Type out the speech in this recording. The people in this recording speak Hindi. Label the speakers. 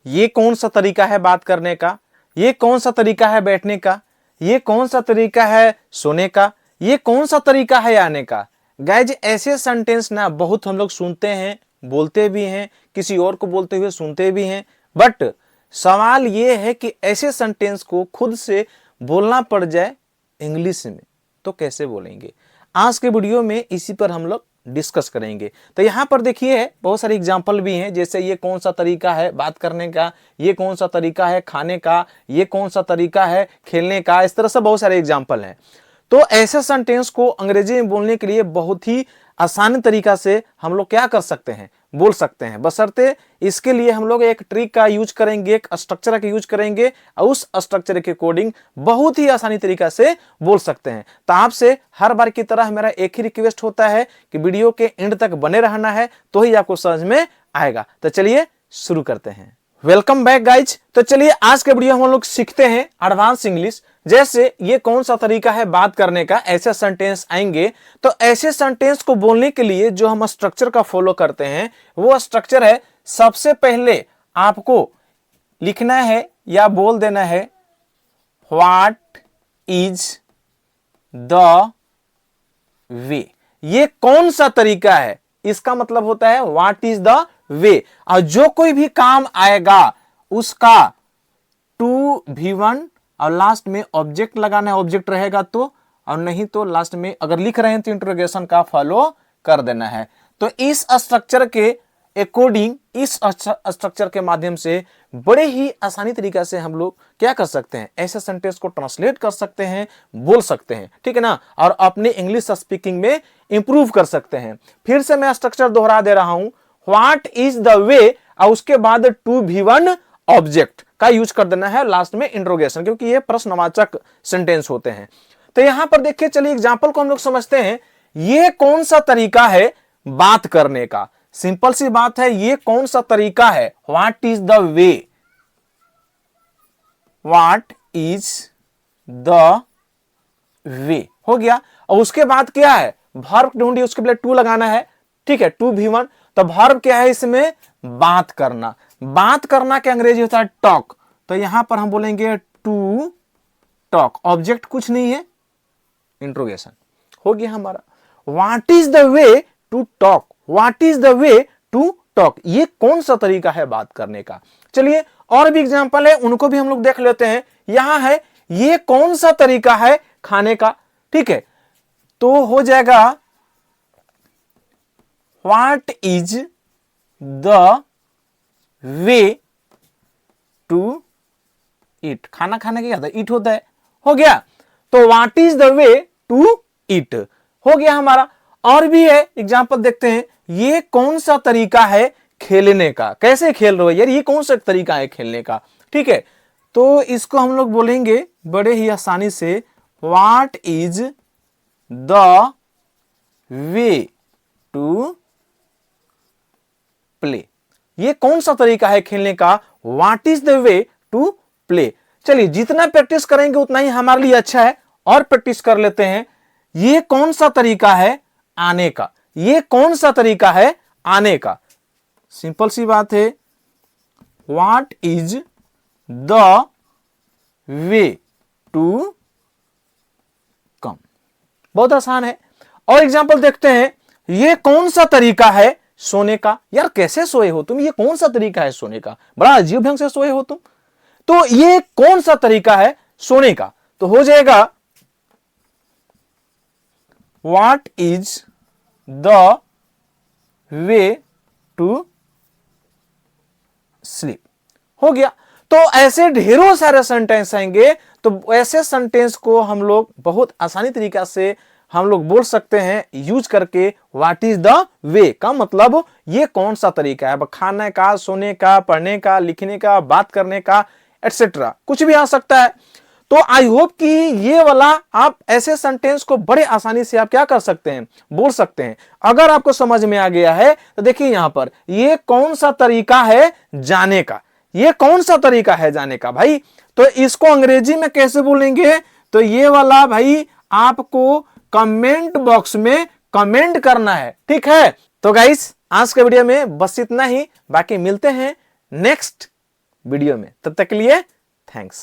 Speaker 1: ये कौन सा तरीका है बात करने का, ये कौन सा तरीका है बैठने का, ये कौन सा तरीका है सोने का, ये कौन सा तरीका है आने का। गाइज ऐसे सेंटेंस ना बहुत हम लोग सुनते हैं, बोलते भी हैं, किसी और को बोलते हुए सुनते भी हैं, बट सवाल ये है कि ऐसे सेंटेंस को खुद से बोलना पड़ जाए इंग्लिश में तो कैसे बोलेंगे। आज के वीडियो में इसी पर हम लोग डिस्कस करेंगे। तो यहाँ पर देखिए बहुत सारे एग्जाम्पल भी हैं, जैसे ये कौन सा तरीका है बात करने का, ये कौन सा तरीका है खाने का, ये कौन सा तरीका है खेलने का, इस तरह से बहुत सारे एग्जाम्पल हैं। तो ऐसे सेंटेंस को अंग्रेजी में बोलने के लिए बहुत ही आसान तरीका से हम लोग क्या कर सकते हैं, बोल सकते हैं, बशर्ते इसके लिए हम लोग एक ट्रिक का यूज करेंगे, एक स्ट्रक्चर का यूज करेंगे और उस स्ट्रक्चर के अकॉर्डिंग बहुत ही आसानी तरीका से बोल सकते हैं। तो आपसे हर बार की तरह मेरा एक ही रिक्वेस्ट होता है कि वीडियो के एंड तक बने रहना है, तो ही आपको समझ में आएगा। तो चलिए शुरू करते हैं। Welcome back guys. तो चलिए आज के वीडियो हम लोग सीखते हैं एडवांस इंग्लिश। जैसे ये कौन सा तरीका है बात करने का, ऐसे सेंटेंस आएंगे। तो ऐसे सेंटेंस को बोलने के लिए जो हम स्ट्रक्चर का फॉलो करते हैं वो स्ट्रक्चर है, सबसे पहले आपको लिखना है या बोल देना है व्हाट इज द वे। ये कौन सा तरीका है, इसका मतलब होता है व्हाट इज द वे। और जो कोई भी काम आएगा उसका टू V1 और लास्ट में ऑब्जेक्ट लगाना है, ऑब्जेक्ट रहेगा तो, और नहीं तो लास्ट में अगर लिख रहे हैं तो इंट्रोगेशन का फॉलो कर देना है। तो इस स्ट्रक्चर के अकॉर्डिंग, इस स्ट्रक्चर के माध्यम से बड़े ही आसानी तरीका से हम लोग क्या कर सकते हैं, ऐसे सेंटेंस को ट्रांसलेट कर सकते हैं, बोल सकते हैं, ठीक है ना, और अपने इंग्लिश स्पीकिंग में इंप्रूव कर सकते हैं। फिर से मैं स्ट्रक्चर दोहरा दे रहा हूं, व्हाट इज द वे और उसके बाद टू V1 ऑब्जेक्ट का यूज कर देना है, लास्ट में इंट्रोगेशन, क्योंकि ये प्रश्नवाचक सेंटेंस होते हैं। तो यहां पर देखिए, चलिए एग्जांपल को हम लोग समझते हैं। ये कौन सा तरीका है बात करने का, सिंपल सी बात है, ये कौन सा तरीका है, what is the way, what is the वे हो गया। और उसके बाद क्या है, वर्ब ढूंढिए, उसके पहले टू लगाना है, ठीक है, टू V1। तो वर्ब क्या है इसमें, बात करना। बात करना के अंग्रेजी होता है टॉक, तो यहां पर हम बोलेंगे टू टॉक। ऑब्जेक्ट कुछ नहीं है, इंट्रोगेशन हो गया हमारा। What is the way to talk, what is the way to talk, ये कौन सा तरीका है बात करने का। चलिए और भी एग्जांपल है, उनको भी हम लोग देख लेते हैं। यहां है, ये कौन सा तरीका है खाने का, ठीक है, तो हो जाएगा what is the way to eat, खाना खाने का क्या ईट होता है, हो गया। तो what is the way to eat हो गया हमारा। और भी है एग्जांपल देखते हैं, ये कौन सा तरीका है खेलने का, कैसे खेल रहे हो यार, ये कौन सा तरीका है खेलने का, ठीक है। तो इसको हम लोग बोलेंगे बड़े ही आसानी से, what is the way to play, ये कौन सा तरीका है खेलने का, what is the way to play. चलिए जितना प्रैक्टिस करेंगे उतना ही हमारे लिए अच्छा है, और प्रैक्टिस कर लेते हैं। ये कौन सा तरीका है आने का, ये कौन सा तरीका है आने का, सिंपल सी बात है, what is the way to come, बहुत आसान है। और एग्जांपल देखते हैं, ये कौन सा तरीका है सोने का, यार कैसे सोए हो तुम, ये कौन सा तरीका है सोने का, बड़ा अजीब ढंग से सोए हो तुम, तो ये कौन सा तरीका है सोने का। तो हो जाएगा what is the way to sleep हो गया। तो ऐसे ढेरों सारे सेंटेंस आएंगे, तो ऐसे सेंटेंस को हम लोग बहुत आसानी तरीका से हम लोग बोल सकते हैं यूज करके। व्हाट इज द वे का मतलब ये कौन सा तरीका है, खाने का, सोने का, पढ़ने का, लिखने का, बात करने का, एटसेट्रा, कुछ भी आ सकता है। तो आई होप कि ये वाला आप ऐसे सेंटेंस को बड़े आसानी से आप क्या कर सकते हैं, बोल सकते हैं। अगर आपको समझ में आ गया है तो देखिए यहां पर, ये कौन सा तरीका है जाने का, ये कौन सा तरीका है जाने का भाई, तो इसको अंग्रेजी में कैसे बोलेंगे, तो ये वाला भाई आपको कमेंट बॉक्स में कमेंट करना है, ठीक है। तो गाइस आज के वीडियो में बस इतना ही, बाकी मिलते हैं नेक्स्ट वीडियो में। तब तक के लिए थैंक्स।